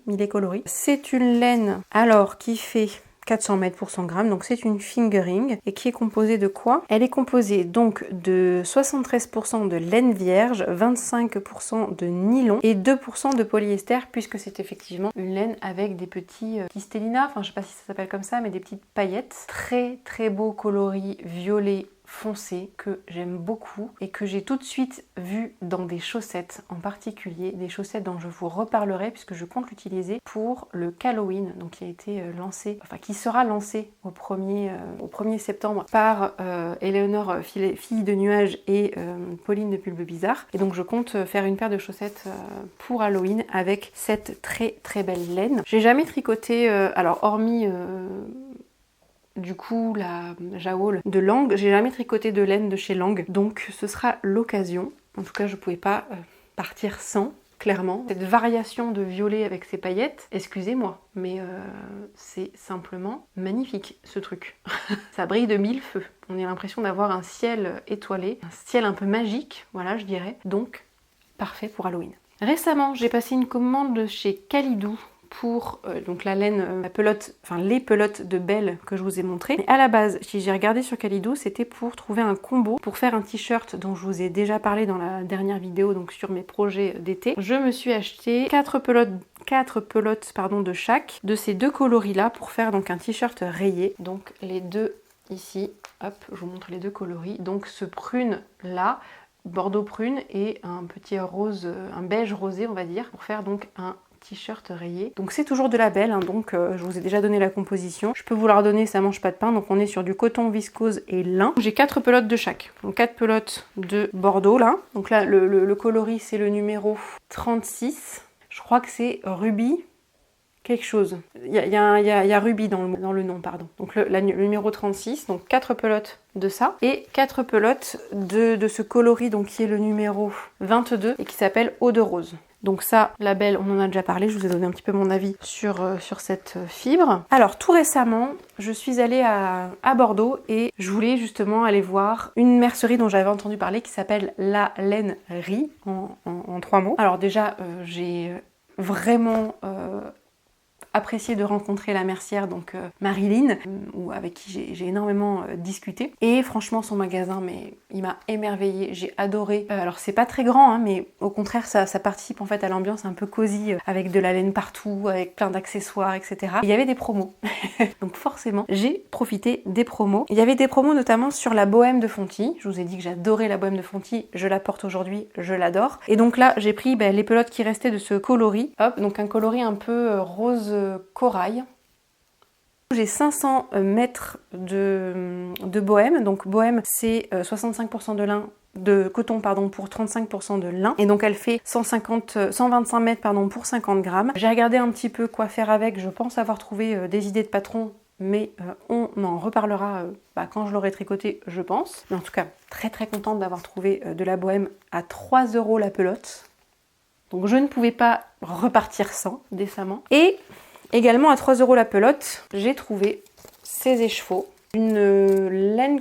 C'est une laine, alors, qui fait 400 mètres pour 100 grammes, donc c'est une fingering et qui est composée de quoi? Elle est composée donc de 73% de laine vierge, 25% de nylon et 2% de polyester puisque c'est effectivement une laine avec des petits stellina, enfin je sais pas si ça s'appelle comme ça, mais des petites paillettes. Très très beau coloris violet foncé que j'aime beaucoup et que j'ai tout de suite vu dans des chaussettes en particulier, des chaussettes dont je vous reparlerai puisque je compte l'utiliser pour le Halloween, donc qui a été lancé, enfin qui sera lancé au 1er septembre par Éléonore Fille de Nuages et Pauline de Pulpe Bizarre, et donc je compte faire une paire de chaussettes pour Halloween avec cette très très belle laine. J'ai jamais tricoté, alors hormis du coup la Jawoll de Lang, j'ai jamais tricoté de laine de chez Lang, donc ce sera l'occasion. En tout cas je pouvais pas partir sans, clairement. Cette variation de violet avec ses paillettes, excusez-moi, mais c'est simplement magnifique ce truc. Ça brille de mille feux, on a l'impression d'avoir un ciel étoilé, un ciel un peu magique, voilà je dirais, donc parfait pour Halloween. Récemment j'ai passé une commande chez Kalidou pour donc la laine, la pelote, enfin les pelotes de Belle que je vous ai montré. Mais à la base, si j'ai regardé sur Kalidou, c'était pour trouver un combo pour faire un t-shirt dont je vous ai déjà parlé dans la dernière vidéo, donc sur mes projets d'été. Je me suis acheté 4 pelotes pardon, de chaque de ces deux coloris là pour faire donc un t-shirt rayé. Donc les deux ici, hop, je vous montre les deux coloris. Donc ce prune là, bordeaux prune et un petit rose, un beige rosé on va dire, pour faire donc un t-shirt rayé. Donc c'est toujours de la Belle, hein, donc je vous ai déjà donné la composition. Je peux vous la redonner, ça mange pas de pain. Donc on est sur du coton, viscose et lin. J'ai 4 pelotes de chaque. Donc 4 pelotes de bordeaux là. Donc là le coloris c'est le numéro 36. Je crois que c'est Ruby quelque chose. Il y a Ruby dans le nom, pardon. Donc le numéro 36, donc 4 pelotes de ça, et 4 pelotes de ce coloris, donc qui est le numéro 22, et qui s'appelle Eau de Rose. Donc ça, la belle, on en a déjà parlé, je vous ai donné un petit peu mon avis sur cette fibre. Alors tout récemment, je suis allée à Bordeaux et je voulais justement aller voir une mercerie dont j'avais entendu parler qui s'appelle La Lainerie, en 3 mots. Alors déjà, j'ai vraiment apprécié de rencontrer la mercière, donc Marilyn, avec qui j'ai énormément discuté. Et franchement, son magasin, mais il m'a émerveillée, j'ai adoré. Alors c'est pas très grand, hein, mais au contraire, ça participe en fait à l'ambiance un peu cosy, avec de la laine partout, avec plein d'accessoires, etc. Et il y avait des promos. Donc forcément, j'ai profité des promos. Il y avait des promos notamment sur la Bohème de Fonty. Je vous ai dit que j'adorais la Bohème de Fonty, je la porte aujourd'hui, je l'adore. Et donc là, j'ai pris les pelotes qui restaient de ce coloris. Hop, donc un coloris un peu rose corail. J'ai 500 mètres de Bohème. Donc Bohème, c'est 65% de coton pour 35% de lin, et donc elle fait 125 mètres pour 50 grammes. J'ai regardé un petit peu quoi faire avec, je pense avoir trouvé des idées de patron, mais on en reparlera quand je l'aurai tricoté, je pense. Mais en tout cas, très très contente d'avoir trouvé de la Bohème à 3 € la pelote. Donc je ne pouvais pas repartir sans, décemment. Et également à 3 € la pelote, j'ai trouvé ces écheveaux. Une laine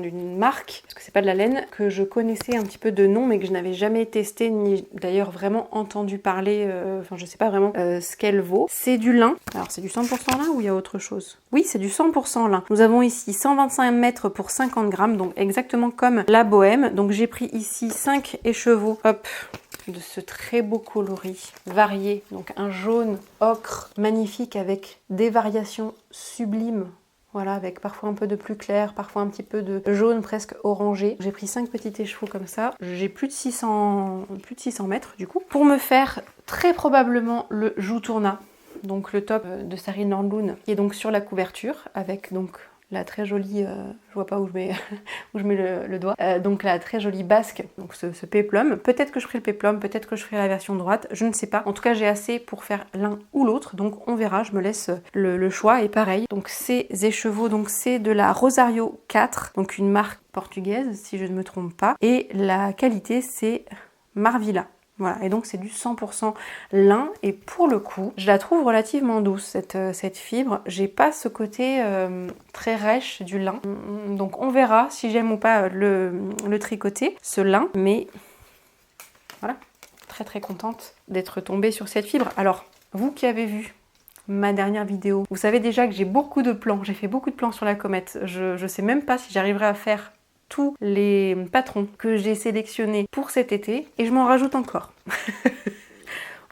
d'une marque, parce que c'est pas de la laine, que je connaissais un petit peu de nom mais que je n'avais jamais testé ni d'ailleurs vraiment entendu parler, je sais pas vraiment ce qu'elle vaut. C'est du lin. Alors c'est du 100% lin ou il y a autre chose? Oui, c'est du 100% lin. Nous avons ici 125 mètres pour 50 grammes, donc exactement comme la Bohème. Donc j'ai pris ici 5 écheveaux, hop, de ce très beau coloris varié, donc un jaune ocre magnifique avec des variations sublimes. Voilà, avec parfois un peu de plus clair, parfois un petit peu de jaune presque orangé. J'ai pris 5 petits écheveaux comme ça. J'ai plus de 600 mètres du coup. Pour me faire très probablement le Joutourna, donc le top de Sarine Nordlund, qui est donc sur la couverture, avec donc la très jolie, je vois pas où je mets, où je mets le doigt, donc la très jolie basque, donc ce péplum. Peut-être que je ferai le péplum, peut-être que je ferai la version droite, je ne sais pas. En tout cas, j'ai assez pour faire l'un ou l'autre, donc on verra, je me laisse le choix. Et pareil, donc ces écheveaux, donc c'est de la Rosario 4, donc une marque portugaise, si je ne me trompe pas. Et la qualité, c'est Marvilla. Voilà, et donc c'est du 100% lin, et pour le coup, je la trouve relativement douce, cette fibre. J'ai pas ce côté très rêche du lin, donc on verra si j'aime ou pas le tricoter, ce lin, mais voilà, très très contente d'être tombée sur cette fibre. Alors, vous qui avez vu ma dernière vidéo, vous savez déjà que j'ai beaucoup de plans, j'ai fait beaucoup de plans sur la comète, je sais même pas si j'arriverai à faire tous les patrons que j'ai sélectionnés pour cet été, et je m'en rajoute encore.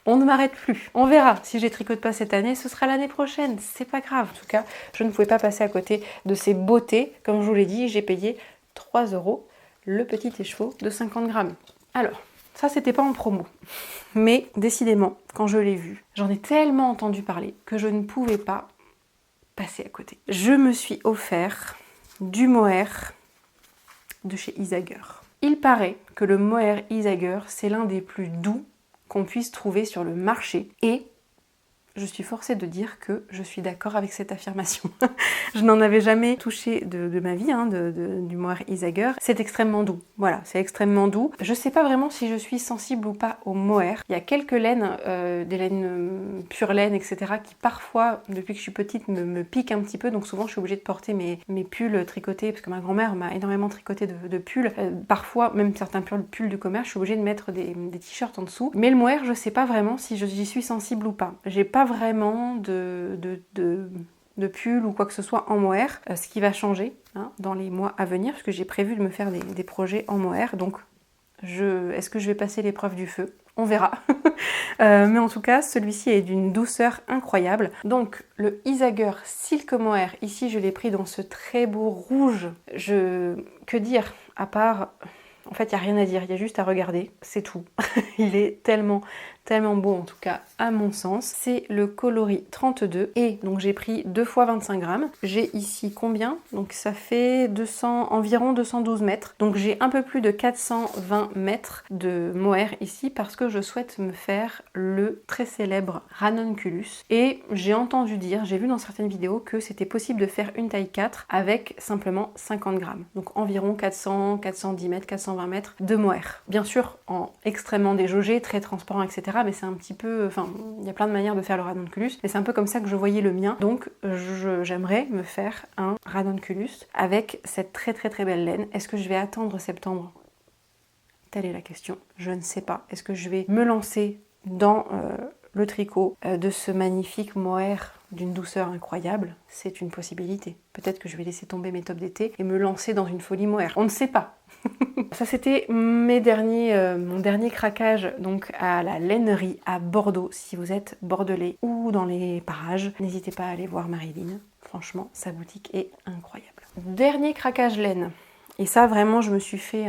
On ne m'arrête plus. On verra. Si je les tricote pas cette année, ce sera l'année prochaine. C'est pas grave. En tout cas, je ne pouvais pas passer à côté de ces beautés. Comme je vous l'ai dit, j'ai payé 3 € le petit écheveau de 50 grammes. Alors, ça c'était pas en promo. Mais décidément, quand je l'ai vu, j'en ai tellement entendu parler que je ne pouvais pas passer à côté. Je me suis offert du mohair de chez Isager. Il paraît que le mohair Isager, c'est l'un des plus doux qu'on puisse trouver sur le marché, et je suis forcée de dire que je suis d'accord avec cette affirmation. Je n'en avais jamais touché de ma vie, du mohair Isager. C'est extrêmement doux. Voilà, c'est extrêmement doux. Je sais pas vraiment si je suis sensible ou pas au mohair. Il y a quelques laines, des laines pure laine, etc., qui parfois, depuis que je suis petite, me piquent un petit peu. Donc souvent, je suis obligée de porter mes pulls tricotés, parce que ma grand-mère m'a énormément tricoté de pulls. Parfois, même certains pulls du commerce, je suis obligée de mettre des t-shirts en dessous. Mais le mohair, je sais pas vraiment si j'y suis sensible ou pas. J'ai pas vraiment de pull ou quoi que ce soit en mohair, ce qui va changer dans les mois à venir, parce que j'ai prévu de me faire des projets en mohair. Donc est-ce que je vais passer l'épreuve du feu? On verra. Mais en tout cas, celui-ci est d'une douceur incroyable. Donc le Isager Silk Mohair, ici je l'ai pris dans ce très beau rouge. Que dire à part... En fait, il n'y a rien à dire, il y a juste à regarder, c'est tout. Il est tellement, tellement beau en tout cas à mon sens. C'est le coloris 32 et donc j'ai pris 2 fois 25 grammes. J'ai ici combien? Donc ça fait environ 212 mètres. Donc j'ai un peu plus de 420 mètres de mohair ici parce que je souhaite me faire le très célèbre ranunculus. Et j'ai entendu dire, j'ai vu dans certaines vidéos que c'était possible de faire une taille 4 avec simplement 50 grammes. Donc environ 400, 410 mètres, 420 mètres de mohair. Bien sûr en extrêmement déjaugé, très transparent, etc. Mais c'est un petit peu, enfin il y a plein de manières de faire le ranunculus, mais c'est un peu comme ça que je voyais le mien. Donc j'aimerais me faire un ranunculus avec cette très très très belle laine. Est-ce que je vais attendre septembre? Telle est la question. Je ne sais pas. Est-ce que je vais me lancer dans le tricot de ce magnifique mohair d'une douceur incroyable? C'est une possibilité. Peut-être que je vais laisser tomber mes tops d'été et me lancer dans une folie mohair. On ne sait pas. Ça c'était mon dernier craquage donc à la lainerie à Bordeaux. Si vous êtes bordelais ou dans les parages, n'hésitez pas à aller voir Marilyn. Franchement, sa boutique est incroyable. Dernier craquage laine. Et ça vraiment, je me suis fait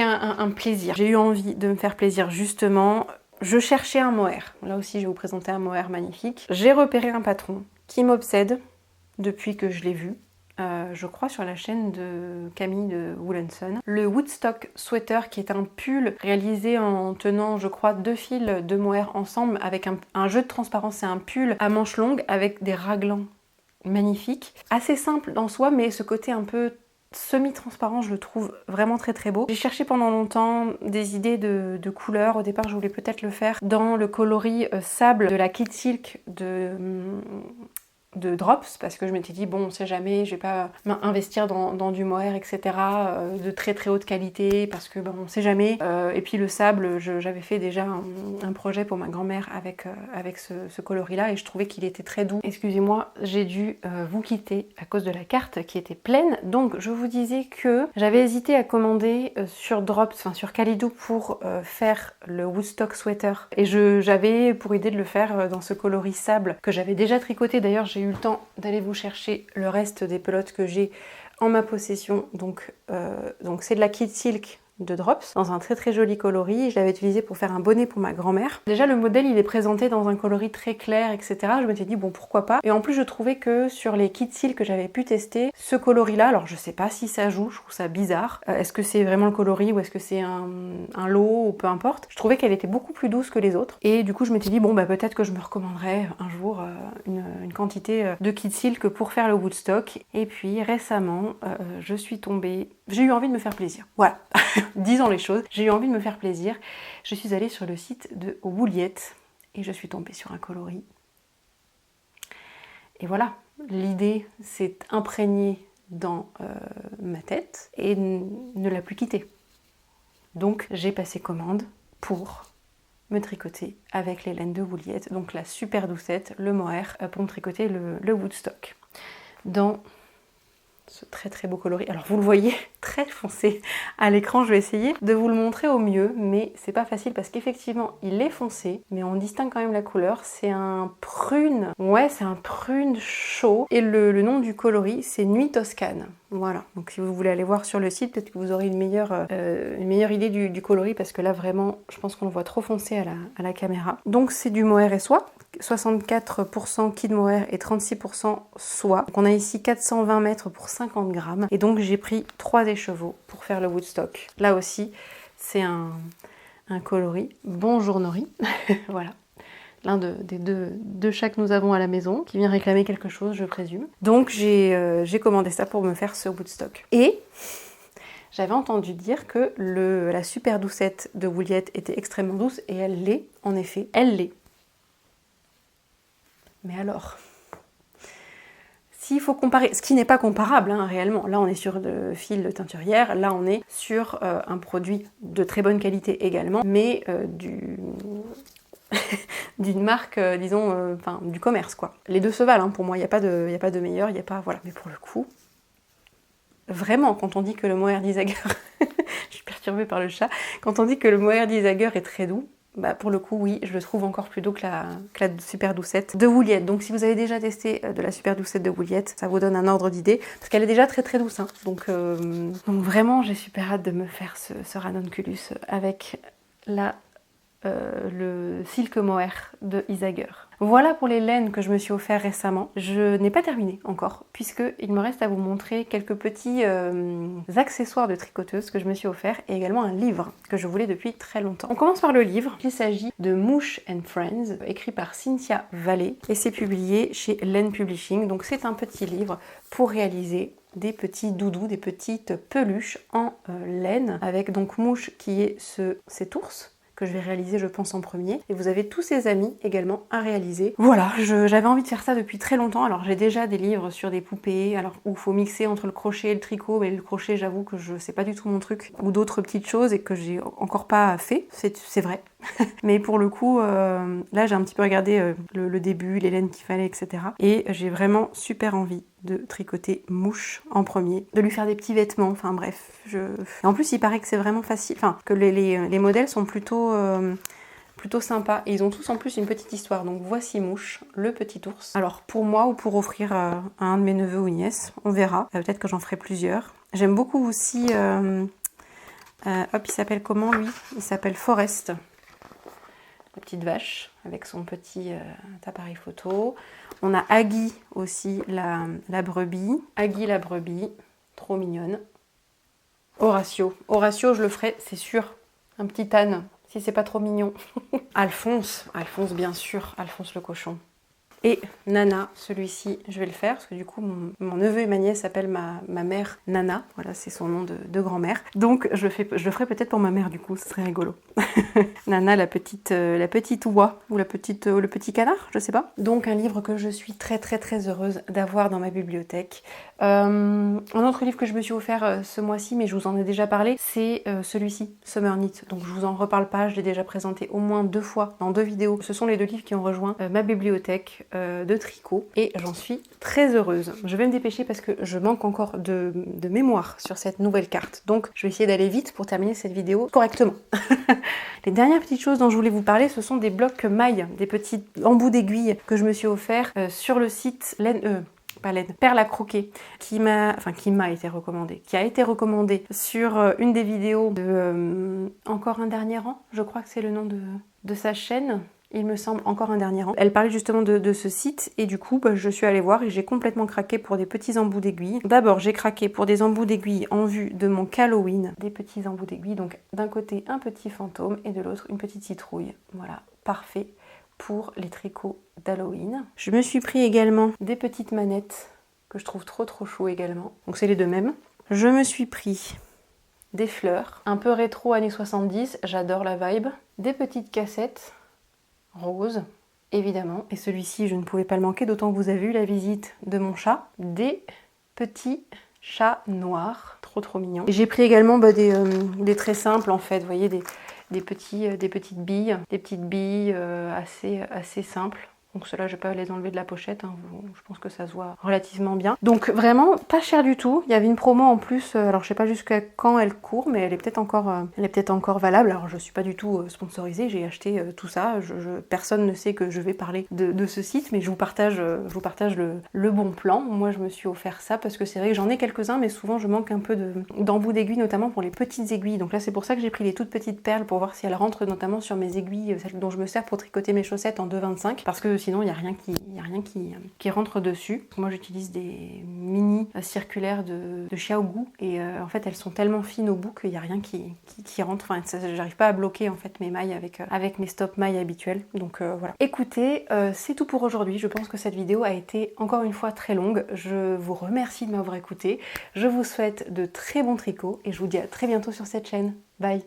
un plaisir. J'ai eu envie de me faire plaisir justement. Je cherchais un mohair. Là aussi, je vais vous présenter un mohair magnifique. J'ai repéré un patron qui m'obsède depuis que je l'ai vu. Je crois sur la chaîne de Camille de Woolenson. Le Woodstock Sweater qui est un pull réalisé en tenant je crois 2 fils de mohair ensemble avec un jeu de transparence. C'est un pull à manches longues avec des raglans magnifiques. Assez simple en soi mais ce côté un peu semi-transparent, je le trouve vraiment très très beau. J'ai cherché pendant longtemps des idées de couleurs. Au départ, je voulais peut-être le faire dans le coloris sable de la Kid Silk de Drops parce que je m'étais dit bon on sait jamais, je vais pas investir dans du mohair etc de très très haute qualité parce que bon on sait jamais et puis le sable j'avais fait déjà un projet pour ma grand-mère avec ce coloris là et je trouvais qu'il était très doux. Excusez-moi, j'ai dû vous quitter à cause de la carte qui était pleine. Donc je vous disais que j'avais hésité à commander sur Drops, enfin sur Calidou pour faire le Woodstock Sweater et j'avais pour idée de le faire dans ce coloris sable que j'avais déjà tricoté. D'ailleurs j'ai eu le temps d'aller vous chercher le reste des pelotes que j'ai en ma possession. Donc c'est de la Kid Silk de Drops dans un très très joli coloris. Je l'avais utilisé pour faire un bonnet pour ma grand-mère. Déjà le modèle il est présenté dans un coloris très clair etc. Je m'étais dit bon pourquoi pas. Et en plus je trouvais que sur les Kid Silk que j'avais pu tester, ce coloris là, alors je sais pas si ça joue, je trouve ça bizarre. Est-ce que c'est vraiment le coloris ou est-ce que c'est un lot ou peu importe. Je trouvais qu'elle était beaucoup plus douce que les autres. Et du coup je m'étais dit bon bah peut-être que je me recommanderais un jour une quantité de Kid Silk pour faire le Woodstock. Et puis récemment j'ai eu envie de me faire plaisir. Voilà. Disons les choses, j'ai eu envie de me faire plaisir. Je suis allée sur le site de Woollette et je suis tombée sur un coloris. Et voilà, l'idée s'est imprégnée dans ma tête et ne l'a plus quittée. Donc j'ai passé commande pour me tricoter avec les laines de Woollette, donc la super doucette, le mohair, pour me tricoter le Woodstock. Dans ce très très beau coloris. Alors vous le voyez très foncé à l'écran, je vais essayer de vous le montrer au mieux, mais c'est pas facile parce qu'effectivement il est foncé, mais on distingue quand même la couleur. C'est un prune, ouais c'est un prune chaud et le nom du coloris c'est Nuit Toscane. Voilà, donc si vous voulez aller voir sur le site, peut-être que vous aurez une meilleure idée du coloris parce que là vraiment je pense qu'on le voit trop foncé à la caméra. Donc c'est du mohair et soie, 64% kid mohair et 36% soie. Donc on a ici 420 mètres pour 50 grammes et donc j'ai pris 3 écheveaux pour faire le Woodstock. Là aussi c'est un coloris Bonjour Nori, voilà. L'un des deux chats que nous avons à la maison, qui vient réclamer quelque chose, je présume. Donc j'ai commandé ça pour me faire ce Woodstock. Et j'avais entendu dire que la super doucette de Woollette était extrêmement douce, et elle l'est, en effet, elle l'est. Mais alors, s'il faut comparer, ce qui n'est pas comparable hein, réellement, là on est sur de fil de teinturière, là on est sur un produit de très bonne qualité également, mais d'une marque, disons, du commerce quoi. Les deux se valent, hein, pour moi, il n'y a pas de meilleur, il n'y a pas, voilà. Mais pour le coup, vraiment, quand on dit que le mohair d'Isager, je suis perturbée par le chat, quand on dit que le mohair d'Isager est très doux, bah pour le coup, oui, je le trouve encore plus doux que la super doucette de Woollette. Donc si vous avez déjà testé de la super doucette de Woollette, ça vous donne un ordre d'idée, parce qu'elle est déjà très très douce, hein. Donc vraiment, j'ai super hâte de me faire ce ranunculus avec la le Silk Mohair de Isager. Voilà pour les laines que je me suis offert récemment. Je n'ai pas terminé encore, puisqu'il me reste à vous montrer quelques petits accessoires de tricoteuse que je me suis offert, et également un livre que je voulais depuis très longtemps. On commence par le livre. Il s'agit de Mouche and Friends, écrit par Cynthia Vallée, et c'est publié chez Laine Publishing. Donc c'est un petit livre pour réaliser des petits doudous, des petites peluches en laine, avec donc Mouche qui est cet ours que je vais réaliser je pense en premier, et vous avez tous ces amis également à réaliser. Voilà, j'avais envie de faire ça depuis très longtemps. Alors j'ai déjà des livres sur des poupées, alors où il faut mixer entre le crochet et le tricot, mais le crochet j'avoue que c'est pas du tout mon truc, ou d'autres petites choses et que j'ai encore pas fait, c'est vrai. Mais pour le coup, là j'ai un petit peu regardé le début, les laines qu'il fallait, etc. Et j'ai vraiment super envie de tricoter Mouche en premier, de lui faire des petits vêtements, enfin bref. Et en plus il paraît que c'est vraiment facile, enfin que les modèles sont plutôt sympas. Et ils ont tous en plus une petite histoire. Donc voici Mouche, le petit ours. Alors pour moi ou pour offrir à un de mes neveux ou nièces, on verra. Peut-être que j'en ferai plusieurs. J'aime beaucoup aussi... hop, il s'appelle comment lui? Il s'appelle Forest. La petite vache avec son petit appareil photo. On a Aggie aussi, la brebis. Aggie la brebis, trop mignonne. Horatio. Horatio, je le ferai, c'est sûr. Un petit âne, si c'est pas trop mignon. Alphonse bien sûr, Alphonse le cochon. Et Nana, celui-ci, je vais le faire, parce que du coup, mon neveu et ma nièce s'appellent ma mère Nana. Voilà, c'est son nom de grand-mère. Donc, je le ferai peut-être pour ma mère, du coup, ce serait rigolo. Nana, la petite oie, ou le petit canard, je sais pas. Donc, un livre que je suis très, très, très heureuse d'avoir dans ma bibliothèque. Un autre livre que je me suis offert ce mois-ci, mais je vous en ai déjà parlé, c'est celui-ci, Summer Knit. Donc, je vous en reparle pas, je l'ai déjà présenté au moins 2 fois dans 2 vidéos. Ce sont les 2 livres qui ont rejoint ma bibliothèque de tricot, et j'en suis très heureuse. Je vais me dépêcher parce que je manque encore de mémoire sur cette nouvelle carte, donc je vais essayer d'aller vite pour terminer cette vidéo correctement. Les dernières petites choses dont je voulais vous parler, ce sont des blocs mailles, des petits embouts d'aiguilles que je me suis offert sur le site Perle à croquer, qui m'a été recommandé, qui a été recommandé sur une des vidéos de Encore un dernier rang, je crois que c'est le nom de sa chaîne. Il me semble, Encore un dernier rang. Elle parlait justement de ce site, et du coup je suis allée voir et j'ai complètement craqué pour des petits embouts d'aiguilles. D'abord j'ai craqué pour des embouts d'aiguilles en vue de mon Halloween. Des petits embouts d'aiguilles, donc d'un côté un petit fantôme et de l'autre une petite citrouille. Voilà, parfait pour les tricots d'Halloween. Je me suis pris également des petites manettes que je trouve trop chou également. Donc c'est les 2 mêmes. Je me suis pris des fleurs, un peu rétro années 70, j'adore la vibe. Des petites cassettes rose, évidemment. Et celui-ci, je ne pouvais pas le manquer, d'autant que vous avez eu la visite de mon chat. Des petits chats noirs, trop mignons. Et j'ai pris également des très simples, en fait, vous voyez, des petites billes, assez simples. Donc ceux-là, je vais pas les enlever de la pochette, hein. Je pense que ça se voit relativement bien. Donc vraiment pas cher du tout. Il y avait une promo en plus, alors je sais pas jusqu'à quand elle court, mais elle est peut-être encore valable. Alors je suis pas du tout sponsorisée, j'ai acheté tout ça. Personne ne sait que je vais parler de ce site, mais je vous partage le bon plan. Moi je me suis offert ça parce que c'est vrai que j'en ai quelques-uns, mais souvent je manque un peu d'embouts d'aiguilles, notamment pour les petites aiguilles. Donc là c'est pour ça que j'ai pris les toutes petites perles, pour voir si elles rentrent notamment sur mes aiguilles, celles dont je me sers pour tricoter mes chaussettes en 2,25, parce que sinon il n'y a rien qui rentre dessus. Moi j'utilise des mini circulaires de Xiaogu, et en fait elles sont tellement fines au bout qu'il n'y a rien qui rentre. Enfin, j'arrive pas à bloquer en fait mes mailles avec mes stop mailles habituelles. Donc voilà. Écoutez, c'est tout pour aujourd'hui. Je pense que cette vidéo a été encore une fois très longue. Je vous remercie de m'avoir écouté. Je vous souhaite de très bons tricots et je vous dis à très bientôt sur cette chaîne. Bye!